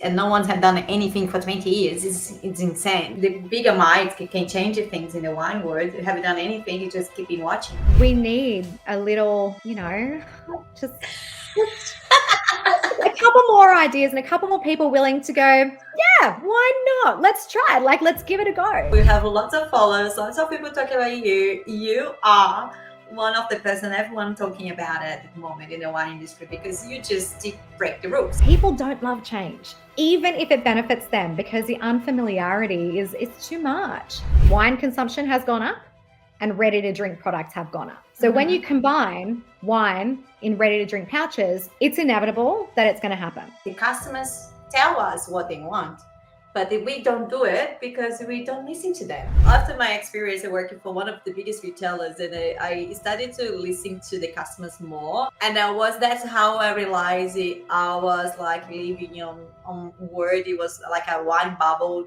And no one's had done anything for 20 years. It's insane. The bigger minds can change things in the wine world. You haven't done anything, you just keep watching. We need a little, just a couple more ideas and a couple more people willing to go, yeah, why not? Let's try it. Let's give it a go. We have lots of followers, lots of people talking about you. You are one of the person everyone talking about at the moment in the wine industry because you just break the rules. People don't love change, even if it benefits them, because the unfamiliarity is too much. Wine consumption has gone up and ready to drink products have gone up. So when you combine wine in ready to drink pouches, it's inevitable that it's going to happen. The customers tell us what they want, but we don't do it because we don't listen to them. After my experience of working for one of the biggest retailers, and I started to listen to the customers more, and that's how I realized I was like living on word. It was like a wine bubble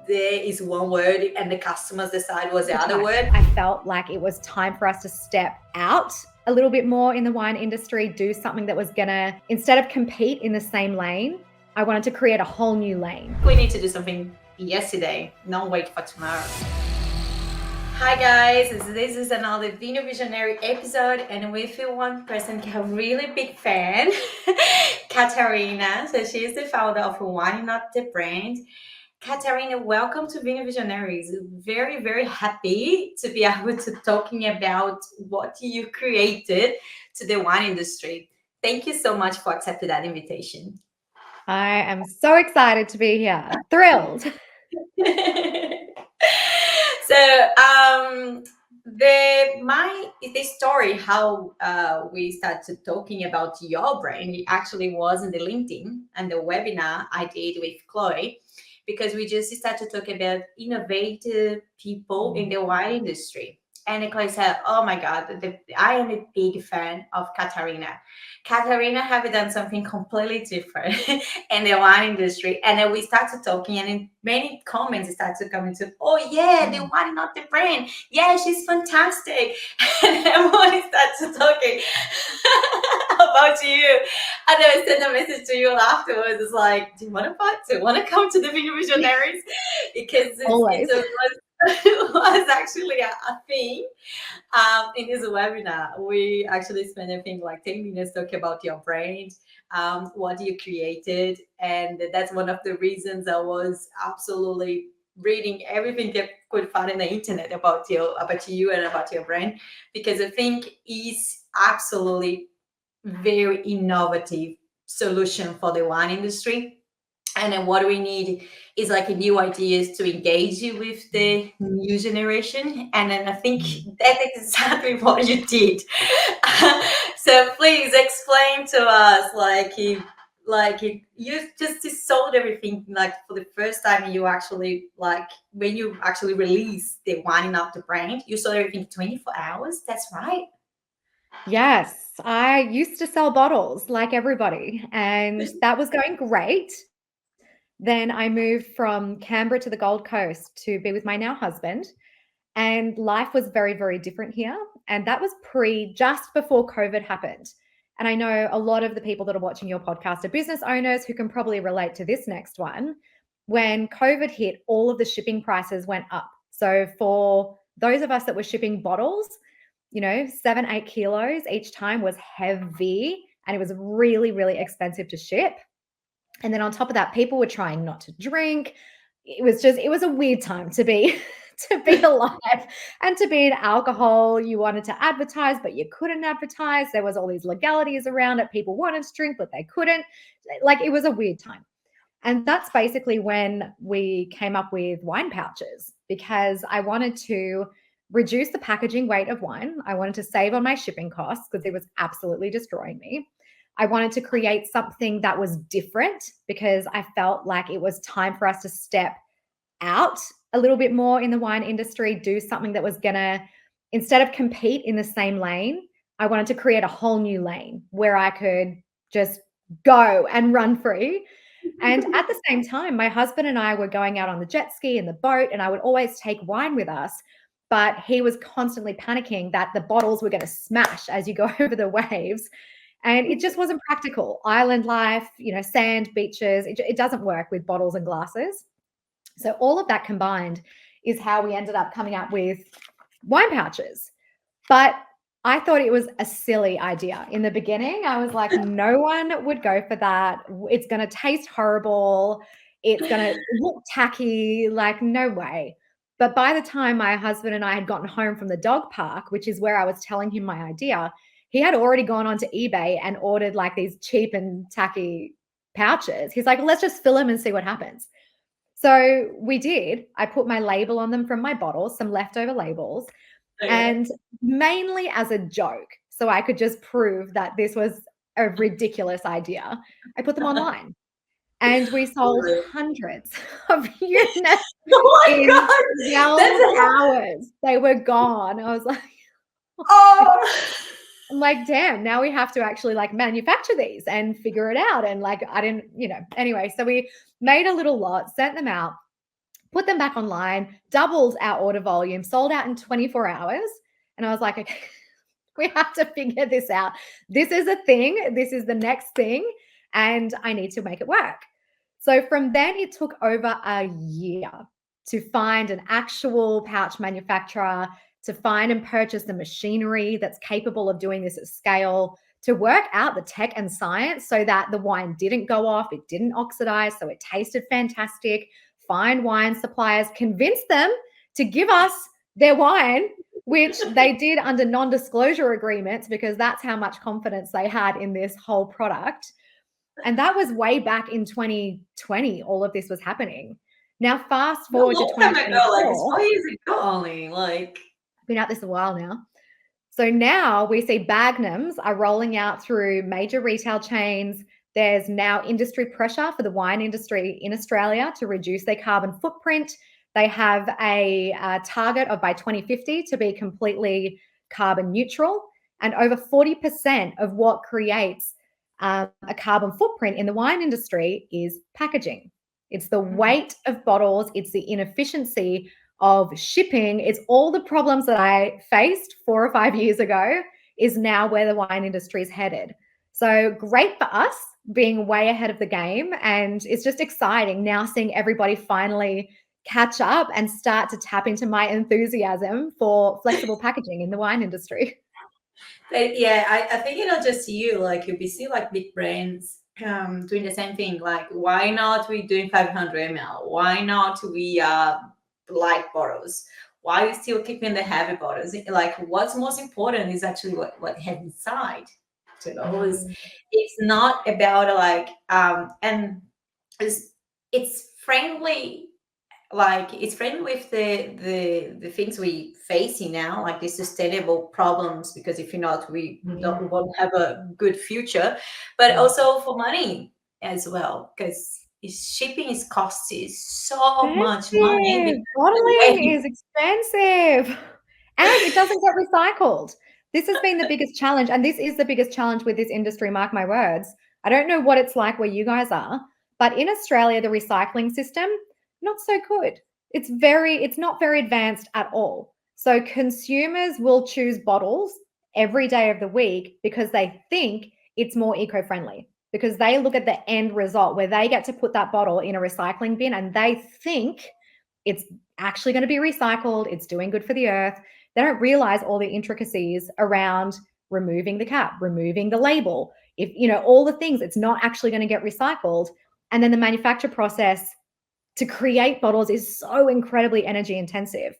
there is one word and the customers decide was the other word. I felt like it was time for us to step out a little bit more in the wine industry, do something that was gonna, instead of compete in the same lane, I wanted to create a whole new lane. We need to do something yesterday, not wait for tomorrow. Hi guys, this is another Vino Visionary episode, and with one person I'm a really big fan, Katharina. So she is the founder of Why Not the Brand. Katharina, welcome to Vino Visionaries. Very, very happy to be able to talking about what you created to the wine industry. Thank you so much for accepting that invitation. I am so excited to be here. Thrilled. So the story how we started talking about your brand, it actually was in the LinkedIn and the webinar I did with Chloe, because we just started to talk about innovative people in the wine industry. And Chloe said, oh my God, I am a big fan of Katharina. Katharina have done something completely different in the wine industry. And then we started talking, and in many comments started coming to, oh yeah, the wine, not the brand. Yeah, she's fantastic. And everyone started talking about you. And then I sent a message to you afterwards. It's like, do you want to come to the Vino Visionaries? Because it was actually a thing. In this webinar, we actually spent, I think, like 10 minutes talking about your brand, what you created. And that's one of the reasons I was absolutely reading everything I could find on the internet about you and about your brand, because I think it's absolutely very innovative solution for the wine industry. And then what we need is like a new ideas to engage you with the new generation. And then I think that's exactly what you did. So please explain to us, you just sold everything, like for the first time you actually, like when you actually released the Winding Up the Brand, you sold everything in 24 hours. That's right. Yes, I used to sell bottles like everybody, and that was going great. Then I moved from Canberra to the Gold Coast to be with my now husband, and life was very, very different here. And that was just before COVID happened. And I know a lot of the people that are watching your podcast are business owners who can probably relate to this next one. When COVID hit, all of the shipping prices went up. So for those of us that were shipping bottles, 7, 8 kilos each time was heavy, and it was really, really expensive to ship. And then on top of that, people were trying not to drink. It was a weird time to be alive and to be in alcohol. You wanted to advertise, but you couldn't advertise. There was all these legalities around it. People wanted to drink, but they couldn't. Like, it was a weird time. And that's basically when we came up with wine pouches, because I wanted to reduce the packaging weight of wine. I wanted to save on my shipping costs because it was absolutely destroying me. I wanted to create something that was different because I felt like it was time for us to step out a little bit more in the wine industry, do something that was gonna, instead of compete in the same lane, I wanted to create a whole new lane where I could just go and run free. And at the same time, my husband and I were going out on the jet ski and the boat, and I would always take wine with us, but he was constantly panicking that the bottles were going to smash as you go over the waves. And it just wasn't practical. Island life, sand, beaches, it doesn't work with bottles and glasses. So all of that combined is how we ended up coming up with wine pouches. But I thought it was a silly idea in the beginning. I was like, no one would go for that. It's going to taste horrible. It's going to look tacky. Like, no way. But by the time my husband and I had gotten home from the dog park, which is where I was telling him my idea, he had already gone onto eBay and ordered like these cheap and tacky pouches. He's like, well, let's just fill them and see what happens. So we did. I put my label on them from my bottles, some leftover labels, and mainly as a joke. So I could just prove that this was a ridiculous idea. I put them online and we sold hundreds of units Oh my in God. 12 hours. They were gone. I was like, Oh. I'm like, damn, now we have to actually like manufacture these and figure it out. And like, I didn't, anyway, so we made a little lot, sent them out, put them back online, doubled our order volume, sold out in 24 hours. And I was like, okay, we have to figure this out. This is a thing. This is the next thing. And I need to make it work. So from then, it took over a year to find an actual pouch manufacturer, to find and purchase the machinery that's capable of doing this at scale, to work out the tech and science so that the wine didn't go off, it didn't oxidize, so it tasted fantastic. Find wine suppliers, convince them to give us their wine, which they did under non-disclosure agreements because that's how much confidence they had in this whole product. And that was way back in 2020, all of this was happening. Now, fast forward to 2024. Like it's 4 years ago only. Like, been at this a while now. So now we see Bagnums are rolling out through major retail chains. There's now industry pressure for the wine industry in Australia to reduce their carbon footprint. They have a target of by 2050 to be completely carbon neutral. And over 40% of what creates a carbon footprint in the wine industry is packaging. It's the weight of bottles. It's the inefficiency of shipping. It's all the problems that I faced 4 or 5 years ago is now where the wine industry is headed. So great for us being way ahead of the game. And it's just exciting now seeing everybody finally catch up and start to tap into my enthusiasm for flexible packaging in the wine industry. But yeah, I think just you, like you see like big brands doing the same thing. Like, why not we doing 500 ml? Why not we light bottles? Why we still keeping the heavy bottles? Like, what's most important is actually what have inside. It's not about like and it's friendly. Like, it's friendly with the things we facing now, like the sustainable problems, because if you're not, we won't have a good future, but also for money as well, because shipping is costing so much money. Bottling is expensive and it doesn't get recycled. This has been the biggest challenge, and this is the biggest challenge with this industry, mark my words. I don't know what it's like where you guys are, but in Australia, the recycling system, not so good. It's not very advanced at all. So consumers will choose bottles every day of the week because they think it's more eco-friendly, because they look at the end result where they get to put that bottle in a recycling bin and they think it's actually going to be recycled, it's doing good for the earth. They don't realize all the intricacies around removing the cap, removing the label, all the things. It's not actually going to get recycled. And then the manufacture process to create bottles is so incredibly energy intensive.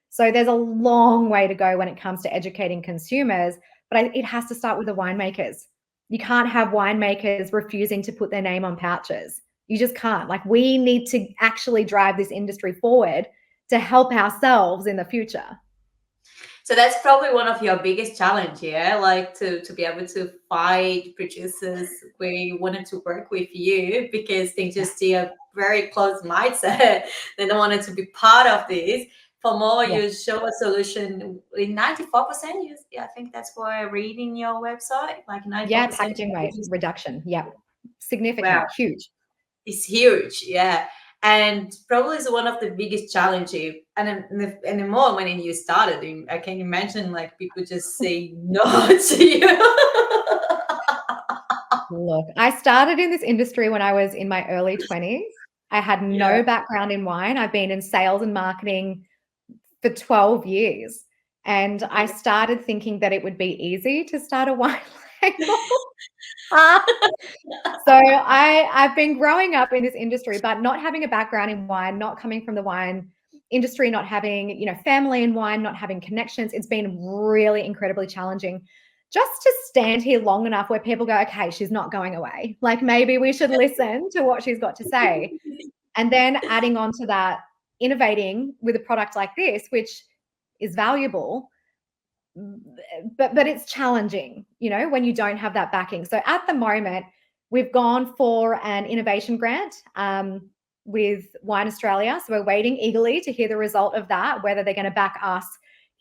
So there's a long way to go when it comes to educating consumers, but it has to start with the winemakers. You can't have winemakers refusing to put their name on pouches. You just can't. Like, we need to actually drive this industry forward to help ourselves in the future. So that's probably one of your biggest challenge, yeah? Like to be able to find producers where you wanted to work with you, because they just see a very close mindset. They don't want it to be part of this. For more, you show a solution in 94%. I think that's what I read in your website. Like 94%. Yeah, packaging weight reduction. Yeah, significant, wow. Huge. It's huge, yeah. And probably is one of the biggest challenges. And the more when you started, I can imagine like people just say no to you. Look, I started in this industry when I was in my early 20s. I had Yeah. no background in wine. I've been in sales and marketing for 12 years. And I started thinking that it would be easy to start a wine label. So I've been growing up in this industry, but not having a background in wine, not coming from the wine industry, not having, family in wine, not having connections. It's been really incredibly challenging just to stand here long enough where people go, okay, she's not going away. Like maybe we should listen to what she's got to say. And then adding on to that, innovating with a product like this, which is valuable, but it's challenging, when you don't have that backing. So at the moment, we've gone for an innovation grant with Wine Australia. So we're waiting eagerly to hear the result of that, whether they're going to back us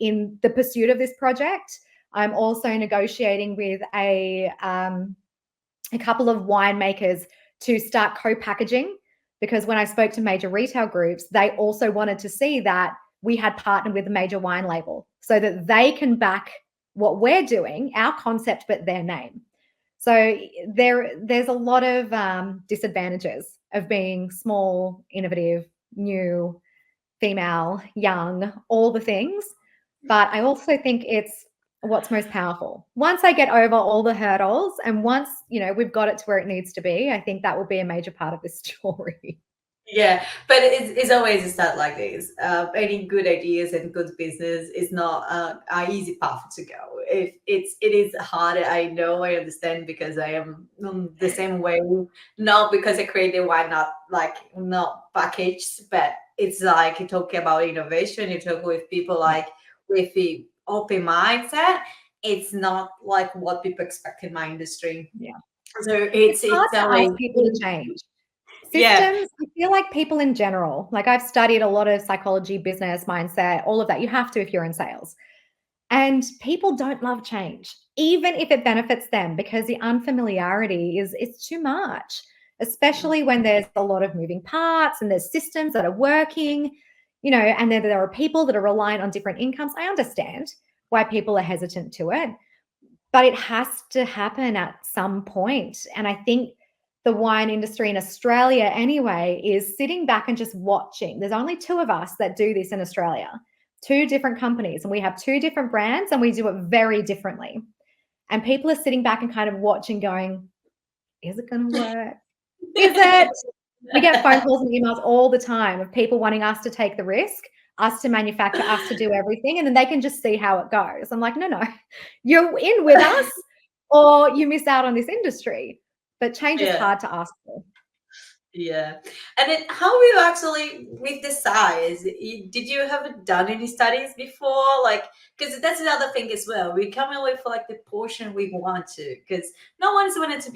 in the pursuit of this project. I'm also negotiating with a couple of winemakers to start co-packaging, because when I spoke to major retail groups, they also wanted to see that we had partnered with a major wine label so that they can back what we're doing, our concept, but their name. So there's a lot of disadvantages of being small, innovative, new, female, young, all the things. But I also think it's what's most powerful. Once I get over all the hurdles and once, we've got it to where it needs to be, I think that will be a major part of this story. Yeah, but it's always a start like this. Any good ideas and good business is not an easy path to go. If it is hard, I know, I understand, because I am the same way. Not because I created why not like not packaged, but it's like you talk about innovation. You talk with people like with the open mindset. It's not like what people expect in my industry. Yeah. So It's hard it's to always ask people to change. yeah. Systems, I feel like people in general, like I've studied a lot of psychology, business, mindset, all of that. You have to if you're in sales. And people don't love change, even if it benefits them, because the unfamiliarity is it's too much, especially when there's a lot of moving parts and there's systems that are working, and then there are people that are reliant on different incomes. I understand why people are hesitant to it, but it has to happen at some point. And I think the wine industry in Australia, anyway, is sitting back and just watching. There's only two of us that do this in Australia, two different companies, and we have two different brands and we do it very differently. And people are sitting back and kind of watching, going, is it going to work? Is it? We get phone calls and emails all the time of people wanting us to take the risk, us to manufacture, us to do everything, and then they can just see how it goes. I'm like, no, you're in with us or you miss out on this industry. But change is Yeah. hard to ask for. Yeah. And then how were you actually with the size? Did you have done any studies before? Like, because that's another thing as well. We come away for like the portion we want to, because no one's wanted to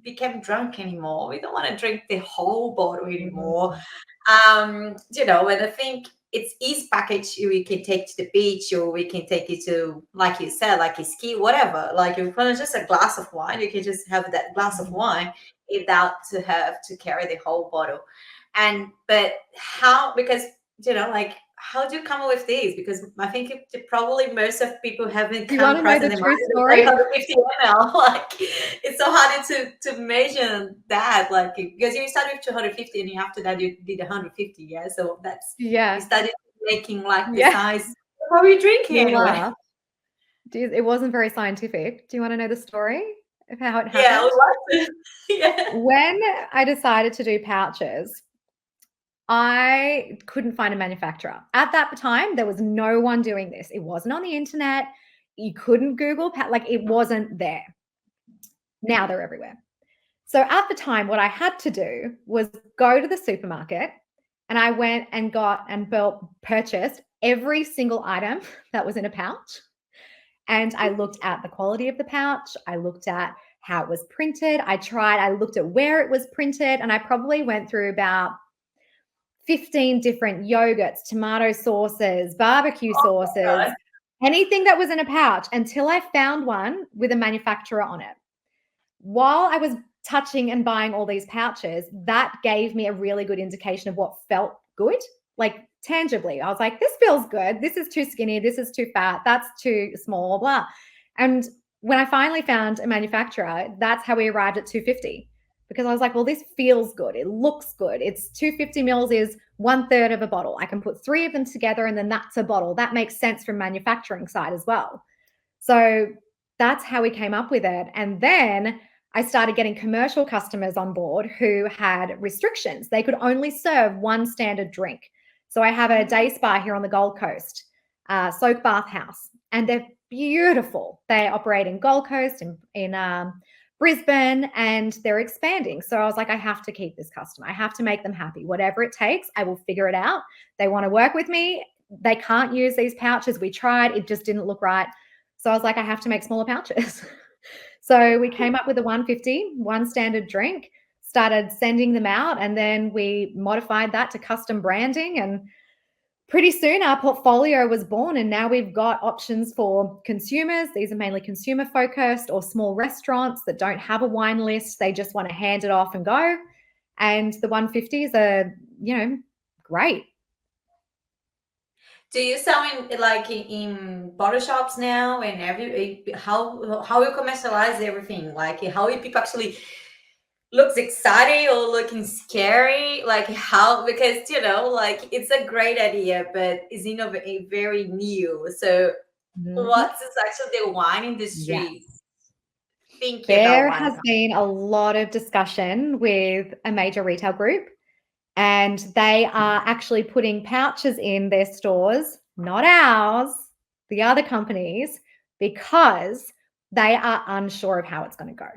become drunk anymore. We don't want to drink the whole bottle anymore. Mhm. And I think it's easy package we can take to the beach, or we can take it to, like you said, like a ski, whatever. Like if it's just a glass of wine, you can just have that glass of wine without to have to carry the whole bottle. And but how, because like how do you come up with these? Because I think probably most of people haven't You come want to know across in the their true mind like story? 150 ml. Like it's so hard to measure that. Like because you started with 250 and after that you did 150. Yeah, so that's you Yeah. started making like the Yeah. size. What are you drinking You'll anyway? laugh. It wasn't very scientific. Do you want to know the story of how it Yeah, I happened? would like to. Yeah. When I decided to do pouches, I couldn't find a manufacturer. At that time, there was no one doing this. It wasn't on the internet. You couldn't Google, like it wasn't there. Now they're everywhere. So at the time, what I had to do was go to the supermarket, and I went and got and purchased every single item that was in a pouch. And I looked at the quality of the pouch. I looked at how it was printed. I looked at where it was printed, and I probably went through about 15 different yogurts, tomato sauces, barbecue sauces, God. anything that was in a pouch, until I found one with a manufacturer on it. While I was touching and buying all these pouches, that gave me a really good indication of what felt good, like tangibly. I was like, this feels good. This is too skinny. This is too fat. That's too small, blah. And when I finally found a manufacturer, that's how we arrived at 250, because I was like, well, this feels good. It looks good. It's 250 mils is 1/3 of a bottle. I can put 3 of them together and then that's a bottle. That makes sense from manufacturing side as well. So that's how we came up with it. And then I started getting commercial customers on board who had restrictions. They could only serve one standard drink. So I have a day spa here on the Gold Coast, Soak Bath House, and they're beautiful. They operate in Gold Coast, in Brisbane, and they're expanding. So I was like, I have to keep this customer. I have to make them happy. Whatever it takes, I will figure it out. They want to work with me. They can't use these pouches. We tried. It just didn't look right. So I was like, I have to make smaller pouches. So we came up with a 150, one standard drink, started sending them out, and then we modified that to custom branding. And pretty soon our portfolio was born, and now we've got options for consumers. These are mainly consumer focused, or small restaurants that don't have a wine list. They just want to hand it off and go. And the 150s are, great. Do you sell in bottle shops now, and how you commercialize everything? Like how you people actually looks exciting or looking scary? Like how, because like it's a great idea, but it's very new. So what's actually the wine industry thinking about There wine? has been a lot of discussion with a major retail group, and they are actually putting pouches in their stores, not ours, the other companies, because they are unsure of how it's going to go.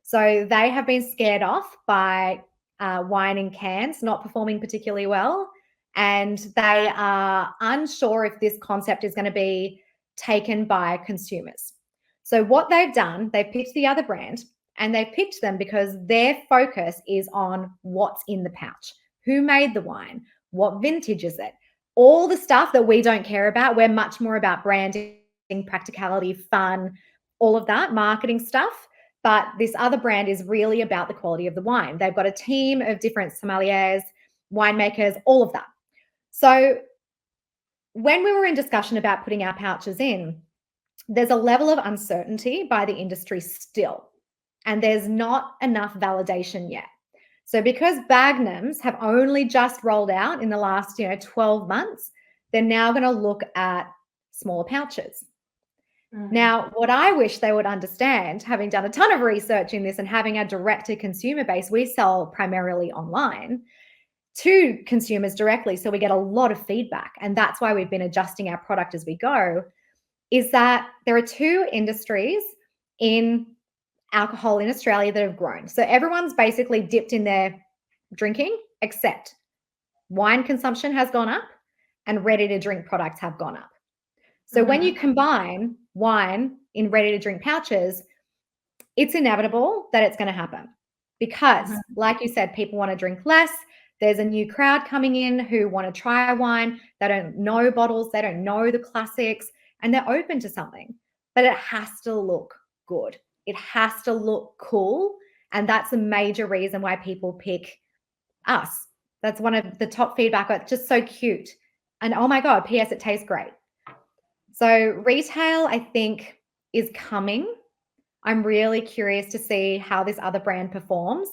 So they have been scared off by wine in cans not performing particularly well, and they are unsure if this concept is going to be taken by consumers. So what they've done, they've picked the other brand, and they've picked them because their focus is on what's in the pouch. Who made the wine? What vintage is it? All the stuff that we don't care about. We're much more about branding, practicality, fun, all of that, marketing stuff. But this other brand is really about the quality of the wine. They've got a team of different sommeliers, winemakers, all of that. So when we were in discussion about putting our pouches in, there's a level of uncertainty by the industry still, and there's not enough validation yet. So because Bagnums have only just rolled out in the last 12 months, they're now going to look at smaller pouches. Now, what I wish they would understand, having done a ton of research in this and having a direct-to-consumer base, we sell primarily online to consumers directly, so we get a lot of feedback, and that's why we've been adjusting our product as we go, is that there are two industries in alcohol in Australia that have grown. So everyone's basically dipped in their drinking, except wine consumption has gone up and ready-to-drink products have gone up. So when you combine wine in ready-to-drink pouches, it's inevitable that it's going to happen because, like you said, people want to drink less. There's a new crowd coming in who want to try wine. They don't know bottles. They don't know the classics, and they're open to something. But it has to look good. It has to look cool, and that's a major reason why people pick us. That's one of the top feedback. It's just so cute. And oh my God, P.S. it tastes great. So retail, I think, is coming. I'm really curious to see how this other brand performs.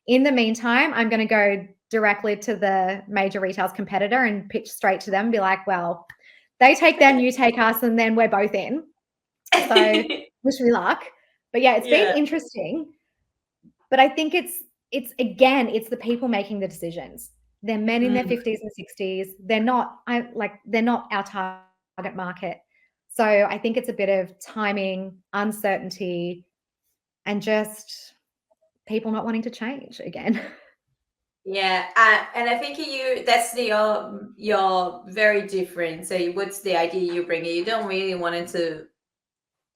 In the meantime, I'm going to go directly to the major retail's competitor and pitch straight to them, be like, well, they take them, you take us, and then we're both in. So wish me luck. But yeah, it's been interesting. But I think it's the people making the decisions. They're men in their 50s and 60s. They're not our target market. So I think it's a bit of timing, uncertainty, and just people not wanting to change again. Yeah, and I think that's you're very different. So what's the idea you bring? You don't really want to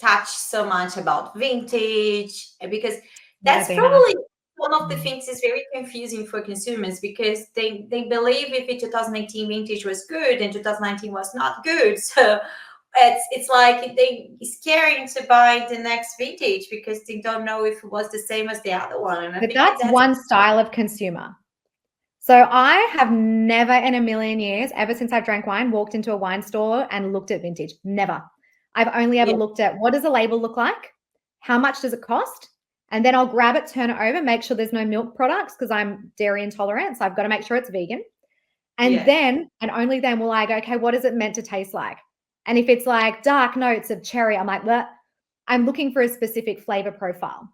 touch so much about vintage, because that's probably one of the things is very confusing for consumers, because they believe if the 2018 vintage was good and 2019 was not good. So it's like they scary to buy the next vintage because they don't know if it was the same as the other one. And I But think that's one style of consumer. So I have never in a million years, ever since I've drank wine, walked into a wine store and looked at vintage. Never. I've only ever looked at, what does a label look like? how much does it cost? And then I'll grab it, turn it over, make sure there's no milk products because I'm dairy intolerant. So I've got to make sure it's vegan. And then, and only then will I go, okay, what is it meant to taste like? And if it's like dark notes of cherry, I'm like, well, I'm looking for a specific flavor profile.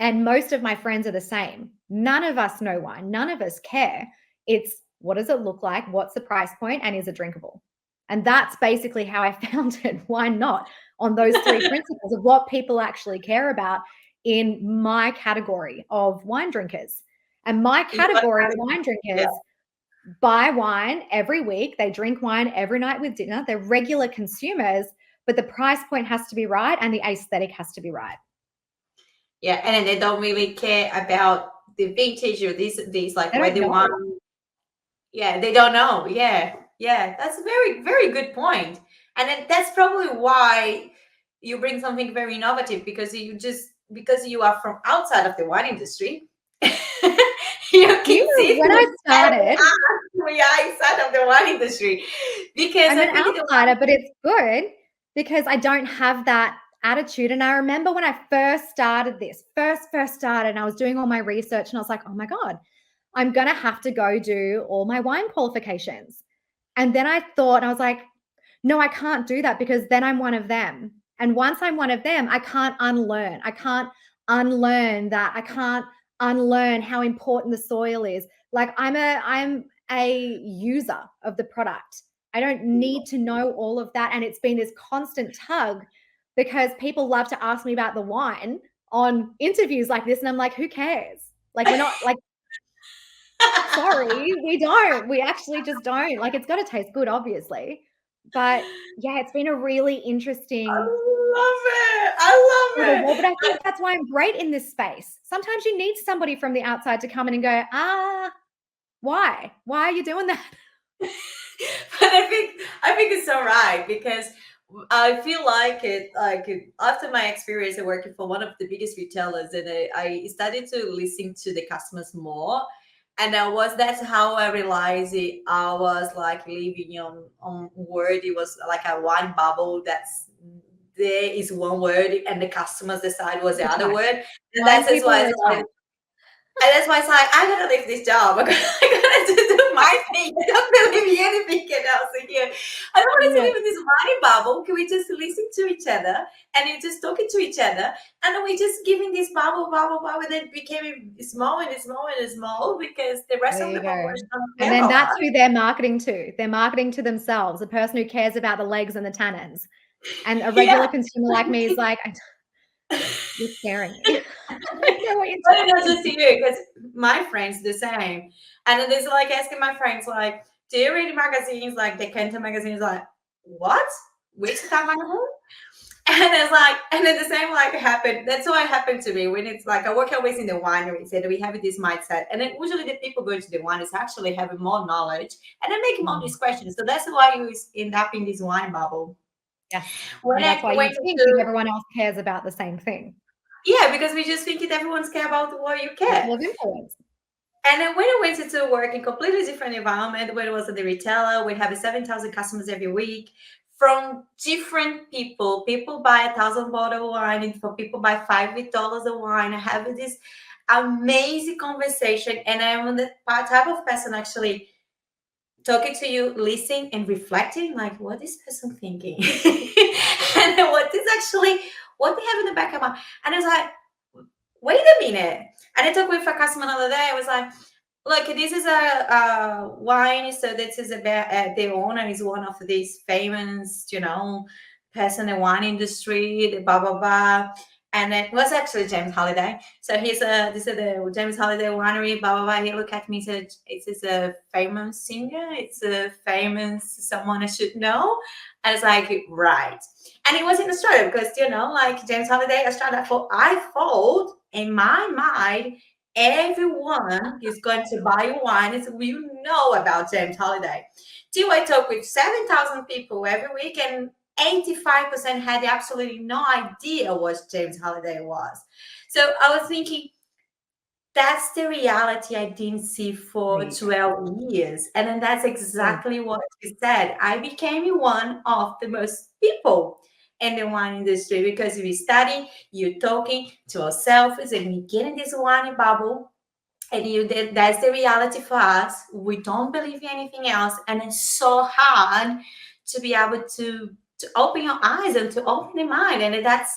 And most of my friends are the same. None of us know wine. None of us care. It's what does it look like? What's the price point? And is it drinkable? And that's basically how I found it. Why not? On those three principles of what people actually care about in my category of wine drinkers. And my category of wine drinkers buy wine every week. They drink wine every night with dinner. They're regular consumers, but the price point has to be right and the aesthetic has to be right. Yeah, and then they don't really care about the vintage or these like where they want. Yeah, they don't know. Yeah, that's a very, very good point. And then that's probably why you bring something very innovative, because you are from outside of the wine industry. You can see when I started, we are inside of the wine industry, because I'm an outsider, but it's good because I don't have that attitude. And I remember when I first started this, first started, and I was doing all my research, and I was like, oh my God, I'm going to have to go do all my wine qualifications. And then I thought, I was like, no, I can't do that because then I'm one of them. And once I'm one of them, I can't unlearn. I can't unlearn that. I can't unlearn how important the soil is. Like I'm a user of the product. I don't need to know all of that. And it's been this constant tug because people love to ask me about the wine on interviews like this. And I'm like, who cares? Like, we're not like, sorry, we don't. We actually just don't. Like, it's got to taste good, obviously. But yeah, it's been a really interesting. I love it. But I think that's why I'm great in this space. Sometimes you need somebody from the outside to come in and go, why? Why are you doing that? But I think it's so right, because I feel like after my experience of working for one of the biggest retailers, and I started to listen to the customers more. And that's how I realized I was like living on word. It was like a wine bubble. There is one word, and the customers decide was the other word. And that's why that's why it's like, I gotta leave this job. I gotta do my thing. I don't believe anything else in here. I don't want to live in this money bubble. Can we just listen to each other and then just talking to each other? And then we just giving this bubble, and then became small and small and small, because the rest of the population. And then that's who they're marketing to. They're marketing to themselves, the person who cares about the legs and the tannins. And a regular consumer like me is like, you're scaring me. I don't know what you're But not just you, because my friends the same. And then there's like asking my friends, like, do you read magazines like the Kenta magazines? Like, what? Which time magazine? And it's like, and then the same like happened. That's what happened to me when it's like I work always in the winery, so we have this mindset. And then usually the people going to the wine is actually having more knowledge and then making all these questions. So that's why you end up in this wine bubble. Yeah. That's why you think everyone else cares about the same thing. Yeah, because we just think that everyone's care about what you care. Of influence. And then when I went into work in completely different environment, when it was at the retailer, we have 7,000 customers every week from different people. People buy 1,000 bottle of wine, and for people buy $5 of wine. I have this amazing conversation, and I'm the type of person actually talking to you, listening and reflecting, like what is this person thinking, and what they have in the back of my. And it's like, wait a minute. And I talked with a customer the other day. I was like, look, this is a wine. So this is about the owner is one of these famous, person in the wine industry, the blah, blah, blah. And it was actually James Halliday. So this is the James Halliday winery, blah, blah, blah. He looked at me and said, it's a famous singer. It's a famous someone I should know. And it's like, right. And it was in Australia because, like James Halliday, Australia, I thought in my mind, everyone is going to buy wine. It's, you know about James Halliday. Till I talk with 7,000 people every week, and 85% had absolutely no idea what James Halliday was. So I was thinking, that's the reality I didn't see for 12 years. And then that's exactly what you said. I became one of the most people. in the wine industry, because we study, you're talking to ourselves, and we get in this wine bubble, and that's the reality for us. We don't believe in anything else, and it's so hard to be able to open your eyes and to open your mind. And that's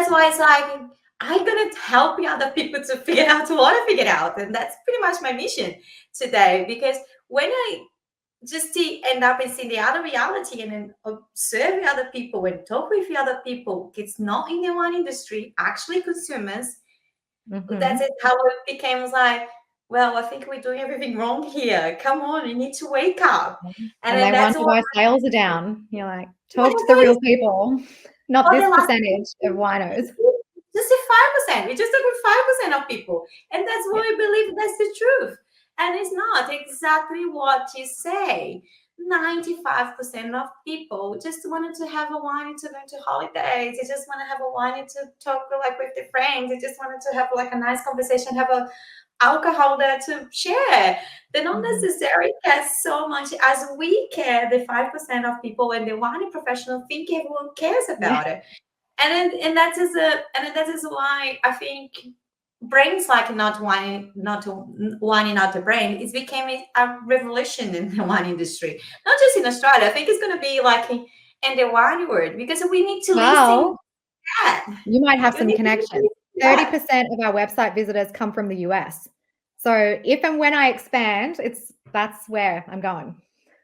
why it's like, I'm gonna help the other people to figure out what I figured out, and that's pretty much my mission today. Because when I just to end up and see the other reality, and then observe the other people and talk with the other people, it's not in the wine industry, actually consumers, that's it, how it became like, well, I think we're doing everything wrong here. Come on, you need to wake up. And And then they that's wonder what, why sales are down. You're like, talk to the real people, not for this the last percentage of winos. just a 5%. We just talk with 5% of people. And that's Yeah. what we believe that's the truth. And it's not exactly what you say. 95% of people just wanted to have a wine to go to holidays. They just want to have a wine to talk like with their friends. They just wanted to have like a nice conversation, have a alcohol there to share. They don't necessarily care so much as we care, the 5% of people, and the wine professional think everyone cares Yeah. about it. And that is why I think brains like not out the brain, it became a revolution in the wine industry, not just in Australia. I think it's going to be like in the wine world, because we need to listen Well, that. you might have You some need to connections. listen that. 30% of our website visitors come from the US. So if and when I expand, that's where I'm going.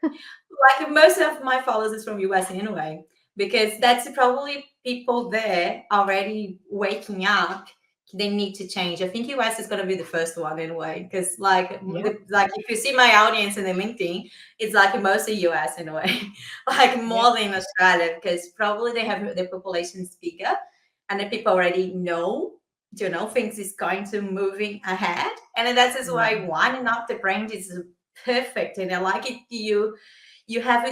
Like most of my followers is from US anyway, because that's probably people there already waking up. They need to change. I think US is going to be the first one anyway, because Yeah. like if you see my audience in the LinkedIn, it's like mostly US anyway, like Yeah. more than Australia, because probably they have the population is bigger, and the people already know, things is going to moving ahead. And then that's just why winding up the brand is perfect. And I like it. You have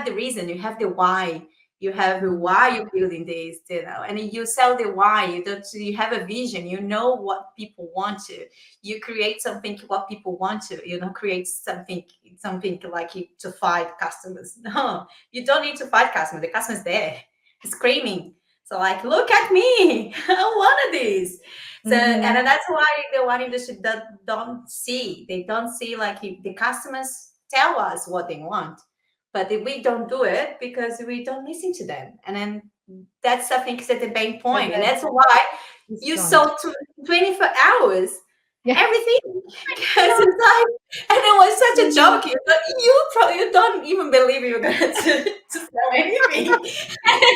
the reason, you have the why, you have why you're building this, and you sell the why. You have a vision, you know what people want to, you create something what people want to, create something like you to fight customers. No, you don't need to fight customers. The customer's there screaming, so like, look at me, I wanted this. So, and then that's why the wine industry they don't see like if the customers tell us what they want, but if we don't do it because we don't listen to them. And then that's, I think, is at the main point. And that's why you sold to 24 hours Yeah. everything. Because it's like, and it was such a joke. You don't even believe you're going to sell anything.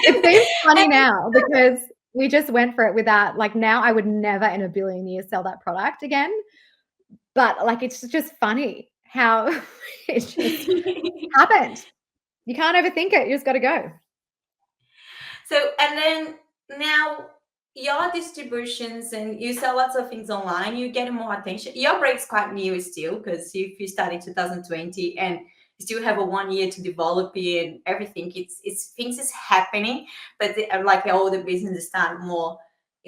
It seems funny now because we just went for it without, like, now I would never in a billion years sell that product again. But like, it's just funny how it just happened. You can't overthink it. You just got to go. So, and then now your distributions, and you sell lots of things online, you get more attention. Your break's quite new still, because if you started in 2020 and you still have a 1 year to develop it and everything, it's things is happening, but like all the businesses start more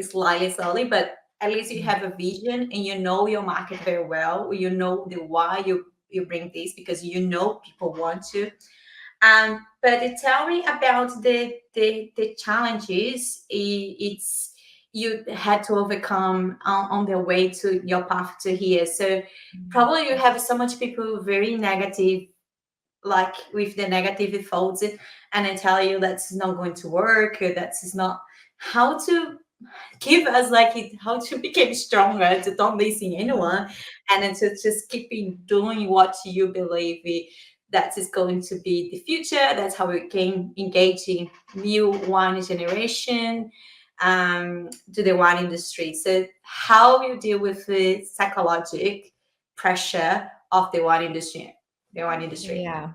slightly slowly, but at least you have a vision and you know your market very well. You know the why you bring this, because you know people want to. But tell me about the challenges it's you had to overcome on the way to your path to here. So probably you have so much people very negative, like with the negative thoughts, and they tell you that's not going to work, or that's not how to give us like how to become stronger, to don't listen anyone, and then to just keep doing what you believe that is going to be the future. That's how we can engage in new wine generation, to the wine industry. So how you deal with the psychological pressure of the wine industry? Yeah.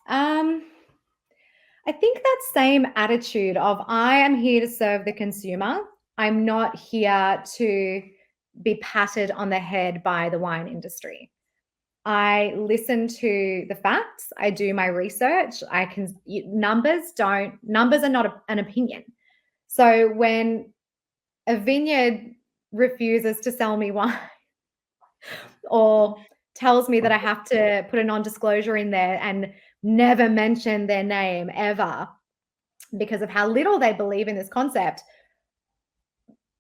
I think that same attitude of, I am here to serve the consumer. I'm not here to be patted on the head by the wine industry. I listen to the facts. I do my research. Numbers are not an opinion. So when a vineyard refuses to sell me wine or tells me that I have to put a non-disclosure in there and never mention their name ever, because of how little they believe in this concept,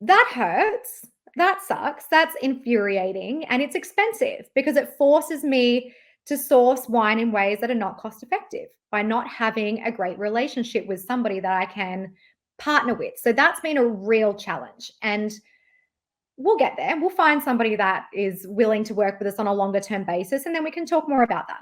that hurts. That sucks. That's infuriating. And it's expensive because it forces me to source wine in ways that are not cost effective by not having a great relationship with somebody that I can partner with. So that's been a real challenge. And we'll get there. We'll find somebody that is willing to work with us on a longer term basis, and then we can talk more about that.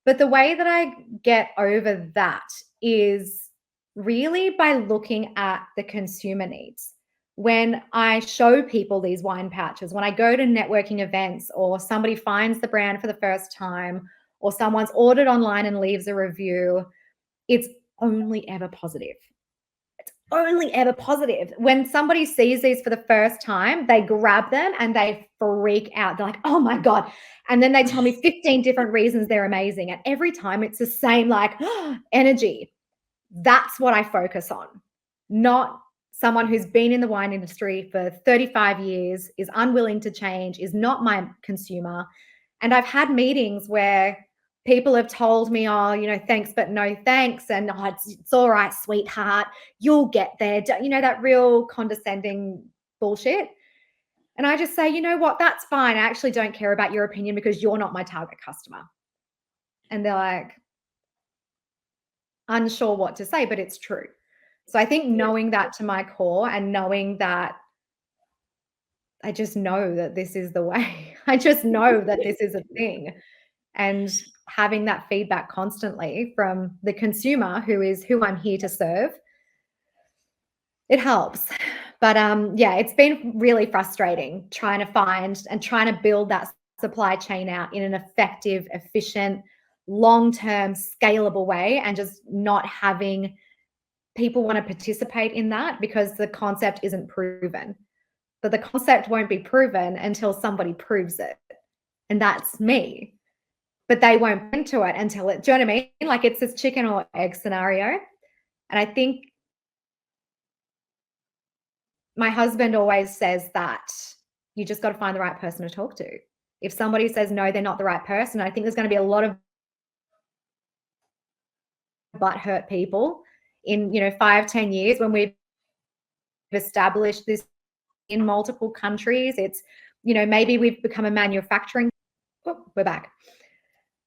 But the way that I get over that is really by looking at the consumer needs. When I show people these wine pouches, when I go to networking events, or somebody finds the brand for the first time, or someone's ordered online and leaves a review, it's only ever positive. It's only ever positive. When somebody sees these for the first time, they grab them and they freak out. They're like, oh my God. And then they tell me 15 different reasons they're amazing. And every time it's the same, like, energy. That's what I focus on, not someone who's been in the wine industry for 35 years, is unwilling to change, is not my consumer. And I've had meetings where people have told me, oh, thanks, but no thanks. And oh, it's all right, sweetheart, you'll get there. That real condescending bullshit. And I just say, you know what, that's fine. I actually don't care about your opinion because you're not my target customer. And they're like, unsure what to say, but it's true. So I think knowing that to my core, and knowing that I just know that this is the way, I just know that this is a thing, and having that feedback constantly from the consumer, who is who I'm here to serve, it helps. But yeah, it's been really frustrating trying to build that supply chain out in an effective, efficient, long-term, scalable way, and just not having people want to participate in that because the concept isn't proven. But the concept won't be proven until somebody proves it. And that's me. But they won't into it until it, do you know what I mean? Like, it's this chicken or egg scenario. And I think my husband always says that you just got to find the right person to talk to. If somebody says no, they're not the right person, I think there's going to be a lot of butthurt people in 5-10 years when we've established this in multiple countries. It's maybe we've become a manufacturing. Oh, we're back.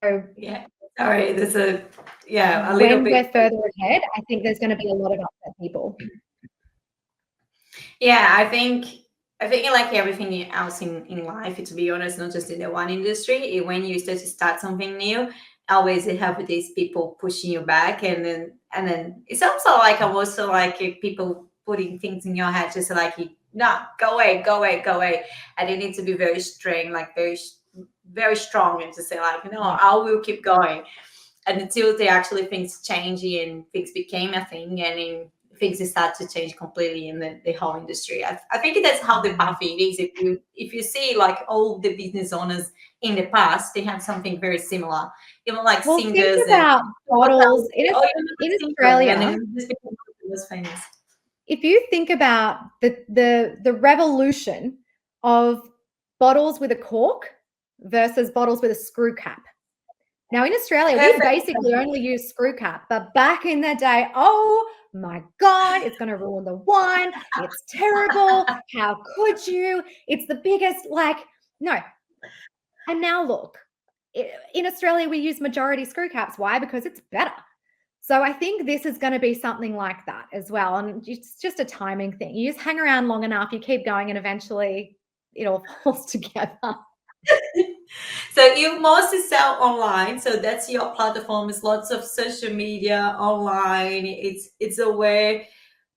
So yeah, sorry, there's a little when bit. we're further ahead, I think there's going to be a lot of upset people. Yeah, I think like everything else in life, to be honest, not just in the wine industry, when you start something new, always you have these people pushing you back, and then it's also like almost like people putting things in your head, just like, no, go away, go away, go away. And you need to be very strong, like very, very strong, and to say like, no, I will keep going. And until they actually things change and things became a thing, and things start to change completely in the whole industry. I think that's how the path it is. If you see like all the business owners in the past, they had something very similar. Even like singers, think about bottles in Australia. And just was famous. If you think about the revolution of bottles with a cork versus bottles with a screw cap. Now in Australia, we basically only use screw cap, but back in the day, oh my God, it's going to ruin the wine. It's terrible. How could you? It's the biggest, no. And now look, in Australia, we use majority screw caps. Why? Because it's better. So I think this is going to be something like that as well. And it's just a timing thing. You just hang around long enough, you keep going, and eventually it all falls together. So you mostly sell online. So that's your platform. It's lots of social media online. It's a way.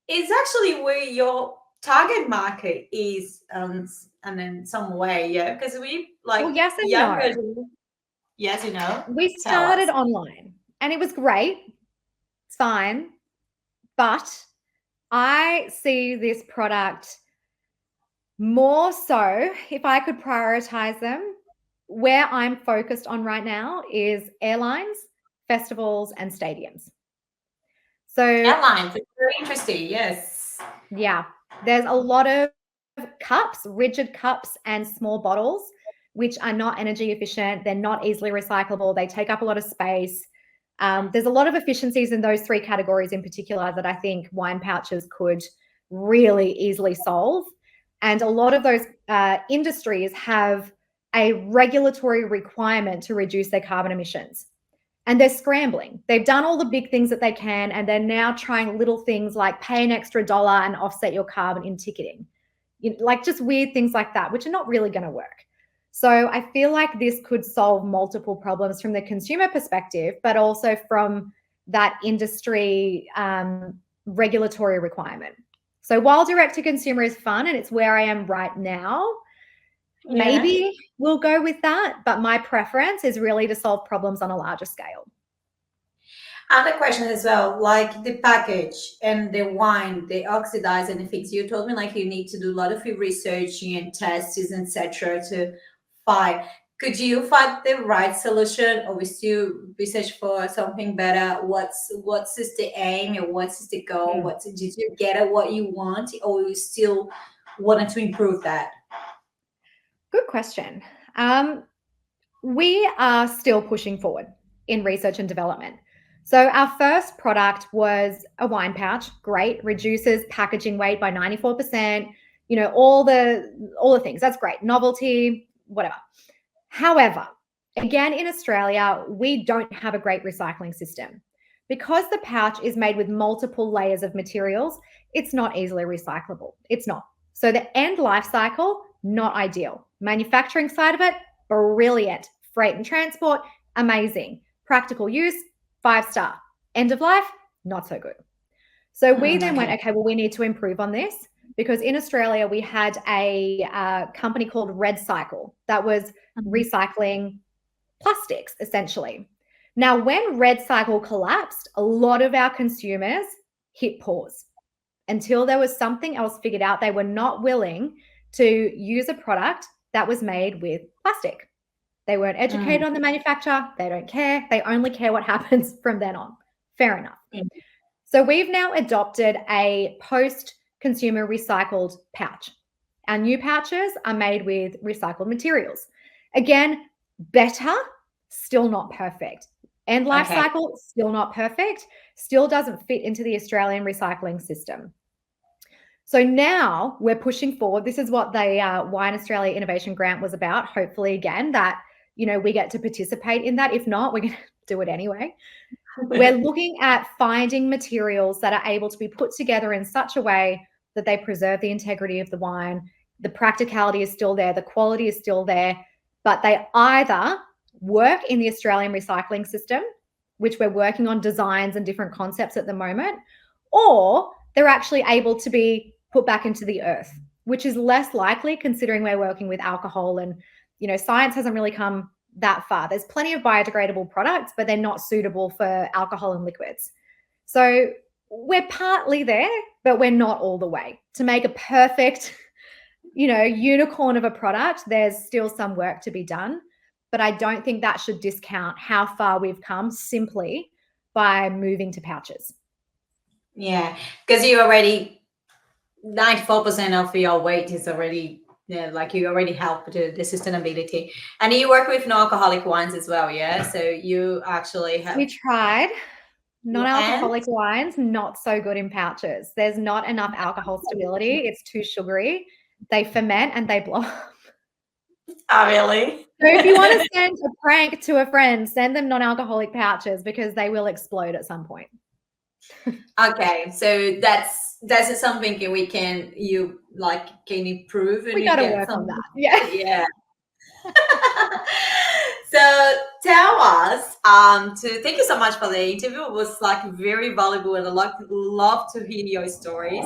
It's actually where your target market is, and in some way, yeah. Because we like yes and younger. no. Yes, we started online, and it was great. It's fine, but I see this product more so, if I could prioritize them, where I'm focused on right now is airlines, festivals, and stadiums. So airlines, it's very interesting. Yes. Yeah, there's a lot of cups, rigid cups, and small bottles, which are not energy efficient. They're not easily recyclable. They take up a lot of space. There's a lot of efficiencies in those three categories in particular that I think wine pouches could really easily solve. And a lot of those industries have a regulatory requirement to reduce their carbon emissions. And they're scrambling. They've done all the big things that they can, and they're now trying little things like pay an extra dollar and offset your carbon in ticketing. Like just weird things like that, which are not really going to work. So I feel like this could solve multiple problems from the consumer perspective, but also from that industry regulatory requirement. So while direct to consumer is fun and it's where I am right now, maybe we'll go with that. But my preference is really to solve problems on a larger scale. Other question as well, like the package and the wine, they oxidize and things. You told me like you need to do a lot of research and tests, etc. to find. Could you find the right solution, or we still research for something better? What's is the aim and what's the goal? Did you get at what you want, or you still wanted to improve that? Good question. We are still pushing forward in research and development. So our first product was a wine pouch. Great, reduces packaging weight by 94%. All the things. That's great. Novelty, whatever. However, again, in Australia, we don't have a great recycling system. Because the pouch is made with multiple layers of materials, it's not easily recyclable. It's not. So the end life cycle, not ideal. Manufacturing side of it, brilliant. Freight and transport, amazing. Practical use, 5-star. End of life, not so good. So we then went, okay, well, we need to improve on this, because in Australia, we had a company called Red Cycle that was recycling plastics, essentially. Now, when Red Cycle collapsed, a lot of our consumers hit pause until there was something else figured out. They were not willing to use a product that was made with plastic. They weren't educated on the manufacturer. They don't care. They only care what happens from then on. Fair enough. So we've now adopted a post-consumer recycled pouch. Our new pouches are made with recycled materials. Again, better, still not perfect. End life cycle, still not perfect. Still doesn't fit into the Australian recycling system. So now we're pushing forward. This is what the Wine Australia Innovation Grant was about. Hopefully, again, that we get to participate in that. If not, we're going to do it anyway. We're looking at finding materials that are able to be put together in such a way that they preserve the integrity of the wine. The practicality is still there. The quality is still there. But they either work in the Australian recycling system, which we're working on designs and different concepts at the moment, or they're actually able to be put back into the earth, which is less likely considering we're working with alcohol and, science hasn't really come that far. There's plenty of biodegradable products, but they're not suitable for alcohol and liquids. So we're partly there, but we're not all the way. To make a perfect, unicorn of a product, there's still some work to be done. But I don't think that should discount how far we've come simply by moving to pouches. Yeah, because you already 94% of your weight is already like you already help the sustainability, and you work with non-alcoholic wines as well. Yeah, so you actually have. We tried non-alcoholic wines, not so good in pouches. There's not enough alcohol stability. It's too sugary. They ferment and they blow up. Oh, really? So if you want to send a prank to a friend, send them non-alcoholic pouches because they will explode at some point. Okay, so that's something can improve. We got to work on that. Yeah. So tell us, thank you so much for the interview. It was very valuable, and I love to hear your stories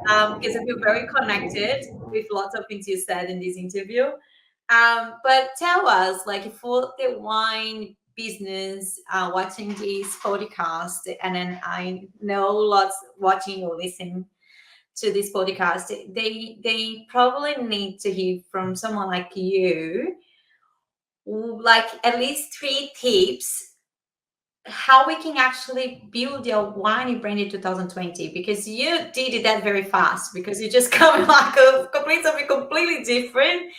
because I feel very connected with lots of things you said in this interview. But tell us, for the wine business, watching this podcast, and then I know lots watching or listening to this podcast, they probably need to hear from someone like you, at least 3 tips how we can actually build your wine brand in 2020, because you did that very fast, because you just come something completely different,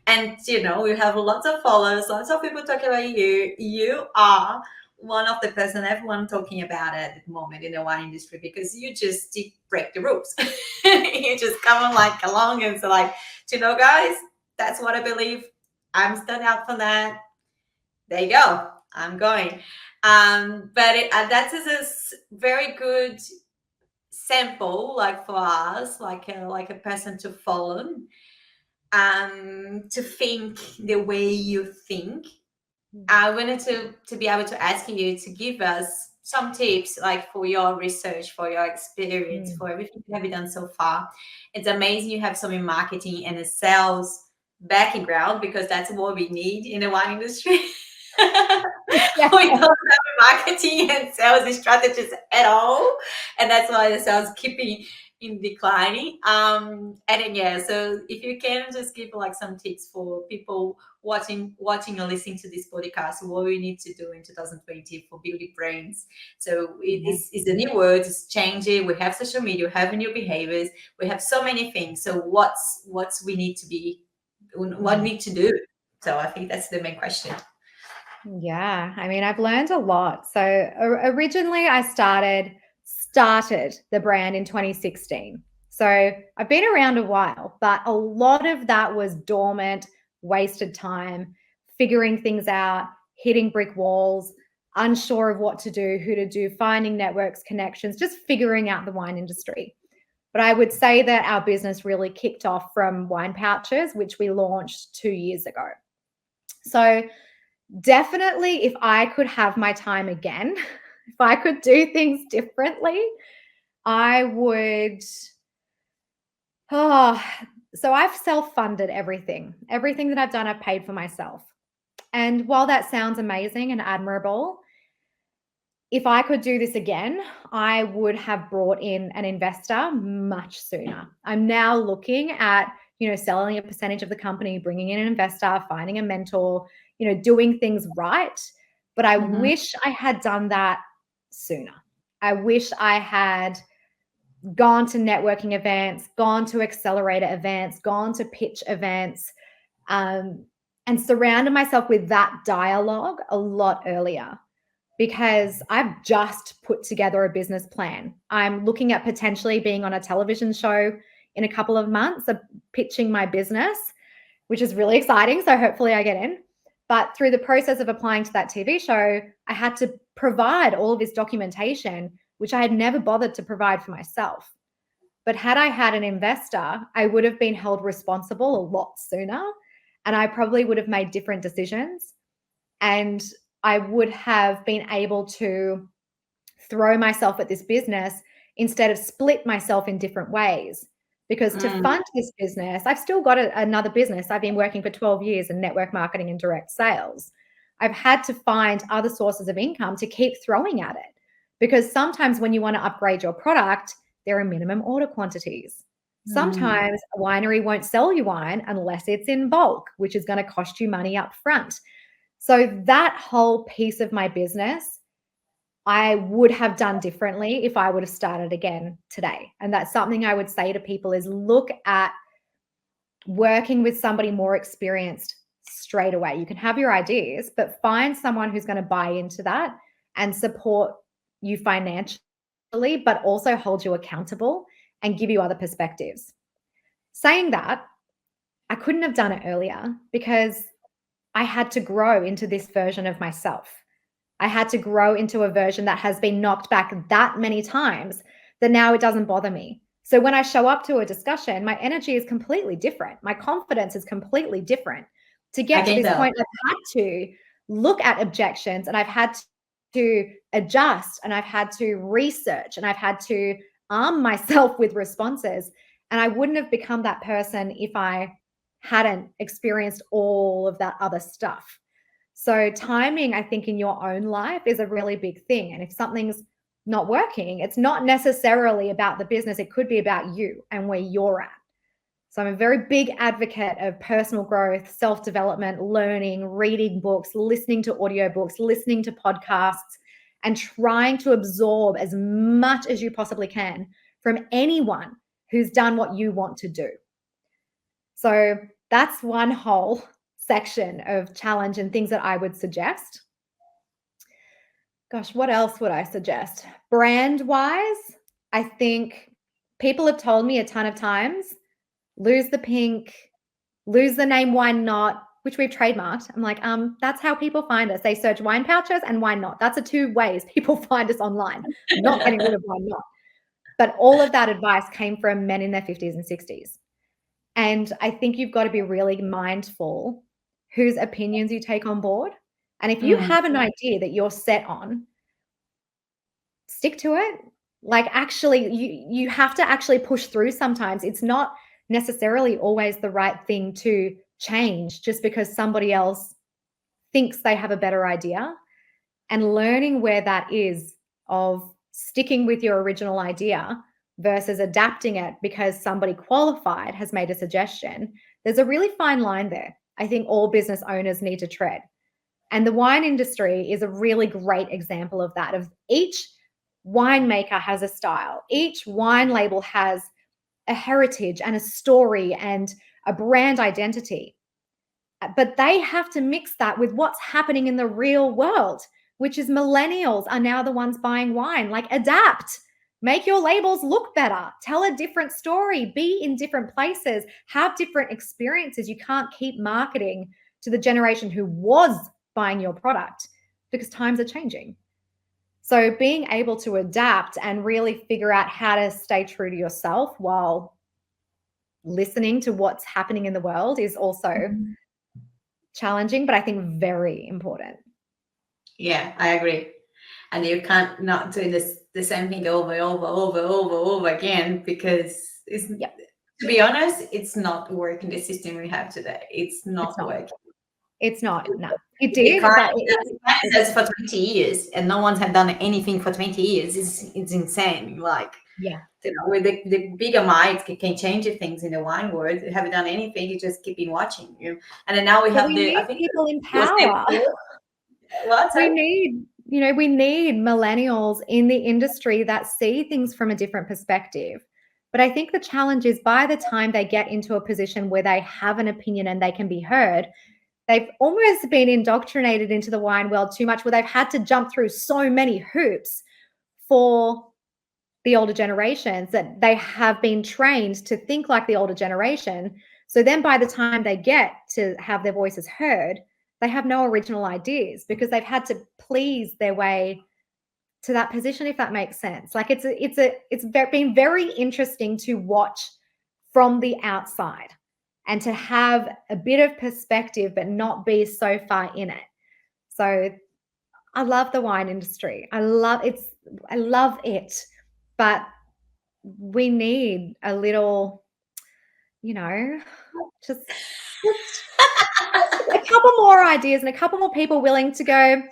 and you have lots of followers, lots of people talking about you. You are one of the person everyone talking about it at the moment in the wine industry, because you just break the rules. You just come on like along and so like, guys, that's what I believe. I'm standing out for that. There you go. I'm going. But that is a very good sample, like for us, like a person to follow, to think the way you think. I wanted to be able to ask you to give us some tips, like for your research, for your experience, for everything you have done so far. It's amazing you have some in marketing and a sales background, because that's what we need in the wine industry. Yeah. We don't have marketing and sales strategies at all, and that's why the sales keeping in declining. And then, yeah, so if you can just give like some tips for people watching or listening to this podcast, what we need to do in 2020 for beauty brands. So it's a new world, it's changing. We have social media, we have new behaviors, we have so many things. So what's we need to be, what we need to do? So I think that's the main question. Yeah, I mean, I've learned a lot. So originally I started the brand in 2016. So I've been around a while, but a lot of that was dormant, wasted time, figuring things out, hitting brick walls, unsure of what to do, who to do, finding networks, connections, just figuring out the wine industry. But I would say that our business really kicked off from wine pouches, which we launched 2 years ago. So definitely, if I could have my time again, if I could do things differently, I would. Oh, so I've self-funded everything. Everything that I've done, I've paid for myself. And while that sounds amazing and admirable, if I could do this again, I would have brought in an investor much sooner. I'm now looking at, selling a percentage of the company, bringing in an investor, finding a mentor, doing things right. But I wish I had done that sooner. I wish I had gone to networking events, gone to accelerator events, gone to pitch events, and surrounded myself with that dialogue a lot earlier, because I've just put together a business plan. I'm looking at potentially being on a television show in a couple of months, of pitching my business, which is really exciting. So hopefully I get in. But through the process of applying to that TV show, I had to provide all of this documentation, which I had never bothered to provide for myself. But had I had an investor, I would have been held responsible a lot sooner, and I probably would have made different decisions. And I would have been able to throw myself at this business instead of split myself in different ways. Because to fund this business, I've still got another business. I've been working for 12 years in network marketing and direct sales. I've had to find other sources of income to keep throwing at it. Because sometimes when you want to upgrade your product, there are minimum order quantities. Sometimes a winery won't sell you wine unless it's in bulk, which is going to cost you money up front. So that whole piece of my business, I would have done differently if I would have started again today. And that's something I would say to people, is look at working with somebody more experienced straight away. You can have your ideas, but find someone who's going to buy into that and support you financially, but also hold you accountable and give you other perspectives. Saying that, I couldn't have done it earlier because I had to grow into this version of myself. I had to grow into a version that has been knocked back that many times that now it doesn't bother me. So when I show up to a discussion, my energy is completely different. My confidence is completely different. To get to this point, I've had to look at objections, and I've had to adjust, and I've had to research, and I've had to arm myself with responses. And I wouldn't have become that person if I hadn't experienced all of that other stuff. So timing, I think, in your own life is a really big thing. And if something's not working, it's not necessarily about the business. It could be about you and where you're at. So I'm a very big advocate of personal growth, self-development, learning, reading books, listening to audiobooks, listening to podcasts, and trying to absorb as much as you possibly can from anyone who's done what you want to do. So that's one whole section of challenge and things that I would suggest. Gosh, what else would I suggest? Brand-wise, I think people have told me a ton of times, lose the pink, lose the name Wine Not, which we've trademarked. I'm like, that's how people find us. They search wine pouches and Wine Not. That's the two ways people find us online. I'm not getting rid of Wine Not. But all of that advice came from men in their 50s and 60s. And I think you've got to be really mindful whose opinions you take on board. And if you Mm, have an idea that you're set on, stick to it. Like, actually, you have to actually push through sometimes. It's not necessarily always the right thing to change just because somebody else thinks they have a better idea. And learning where that is, of sticking with your original idea versus adapting it because somebody qualified has made a suggestion. There's a really fine line there. I think all business owners need to tread. And the wine industry is a really great example of that. Of each winemaker has a style. Each wine label has a heritage and a story and a brand identity. But they have to mix that with what's happening in the real world, which is millennials are now the ones buying wine. Like, adapt, make your labels look better, tell a different story, be in different places, have different experiences. You can't keep marketing to the generation who was buying your product because times are changing. So being able to adapt and really figure out how to stay true to yourself while listening to what's happening in the world is also challenging, but I think very important. yeah, I agree. And you can't not doing the same thing over again, because it's, Yep. to be honest, it's not working. The system we have today, it's It's not not. working. It's not. No. It The did, but client says for 20 years, and no one had done anything for 20 years. It's insane. Like, yeah. you know, with the bigger minds can change things in the wine world. You haven't done anything. You just keep in watching. You know? And then now we But have we the. I need think people in it was the power. what? We Sorry? need, we need millennials in the industry that see things from a different perspective. But I think the challenge is by the time they get into a position where they have an opinion and they can be heard, they've almost been indoctrinated into the wine world too much, where they've had to jump through so many hoops for the older generations that they have been trained to think like the older generation. So then by the time they get to have their voices heard, they have no original ideas because they've had to please their way to that position, if that makes sense. Like, it's been very interesting to watch from the outside and to have a bit of perspective but not be so far in it. So I love the wine industry. I love it. But we need a little, you know, just a couple more ideas and a couple more people willing to go,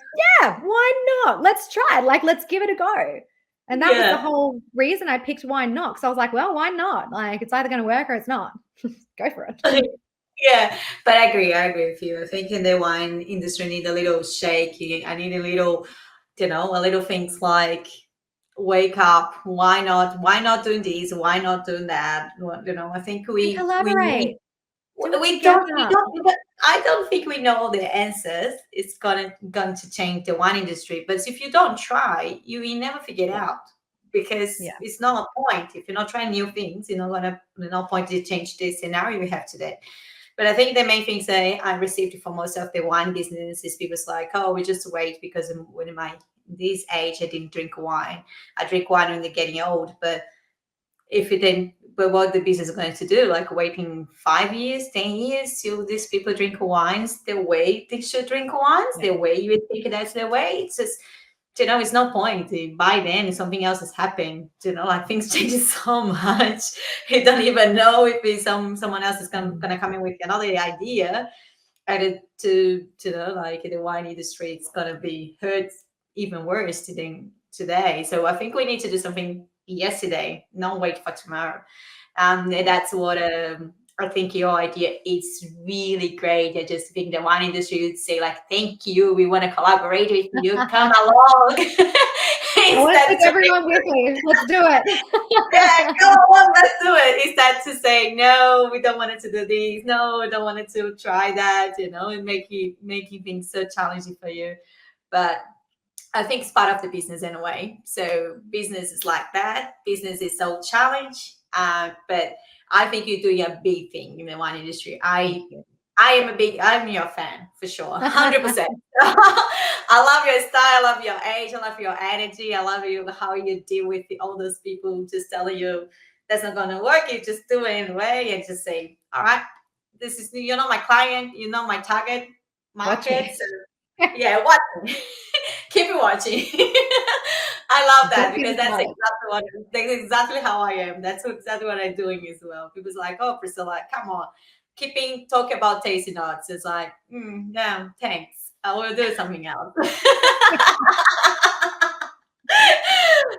yeah, why not? Let's try it. Like, let's give it a go. And that was the Yeah. whole reason I picked Why Not? Because I was like, well, why not? Like, it's either going to work or it's not. Go for it. Yeah, but I agree with you. I think in the wine industry need a little shaking. I need a little, a little things like wake up. Why not doing this? Why not doing that? I think And we need collaborate. Do it we together. don't I don't think we know all the answers. It's going to change the wine industry. But if you don't try, you will never figure it Yeah. out, because Yeah. it's not a point. If you're not trying new things, you're not gonna no point to change the scenario we have today. But I think the main things I received from most of the wine business is people's like, oh, we just wait because when my this age I didn't drink wine. I drink wine when they're getting old. But if it then, but what the business is going to do, like waiting 5 years, 10 years till these people drink wines the way they should drink wines, Yeah. the way you would think that's the way. It's just, it's no point. By then something else has happened. Like, things changes so much. You don't even know if it's someone else is gonna come in with another idea. Added to like the wine industry, it's gonna be hurt even worse than today. So I think we need to do something yesterday, not wait for tomorrow. And that's what I think your idea is really great. I just think the wine industry would say, like, thank you, we want to collaborate with you, come along. I want to Instead take everyone with me. Let's do it. yeah, come on, let's do it. Instead to say, no, we don't want it to do this. No, we don't want it to try that, and making things so challenging for you. But I think it's part of the business in a way. So business is like that. Business is so challenge, but I think you're doing a big thing in the wine industry. Thank you. I'm your fan for sure, 100%. I love your style, I love your age, I love your energy, I love you how you deal with all those people just telling you that's not gonna work. You just do it anyway and just say, all right, this is you know my client, you know my target Watch market. me. So yeah, watch me. Keep watching. I love that Don't be because the judge. that's exactly how I am. That's exactly what I'm doing as well. People's like, oh, Priscilla, come on, keeping talking about tasty nuts. It's like, yeah, thanks. I will do something else.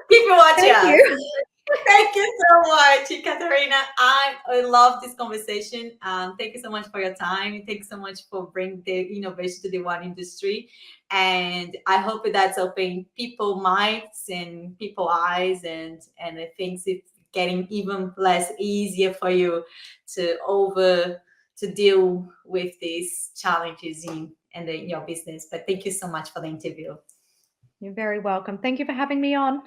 Keep watching Thank us. you. Thank you so much, Katharina. I love this conversation. Thank you so much for your time. Thank you so much for bringing the innovation to the wine industry. And I hope that's opening people minds and people eyes, and I think it's getting even less easier for you to deal with these challenges in your business. But thank you so much for the interview. You're very welcome. Thank you for having me on.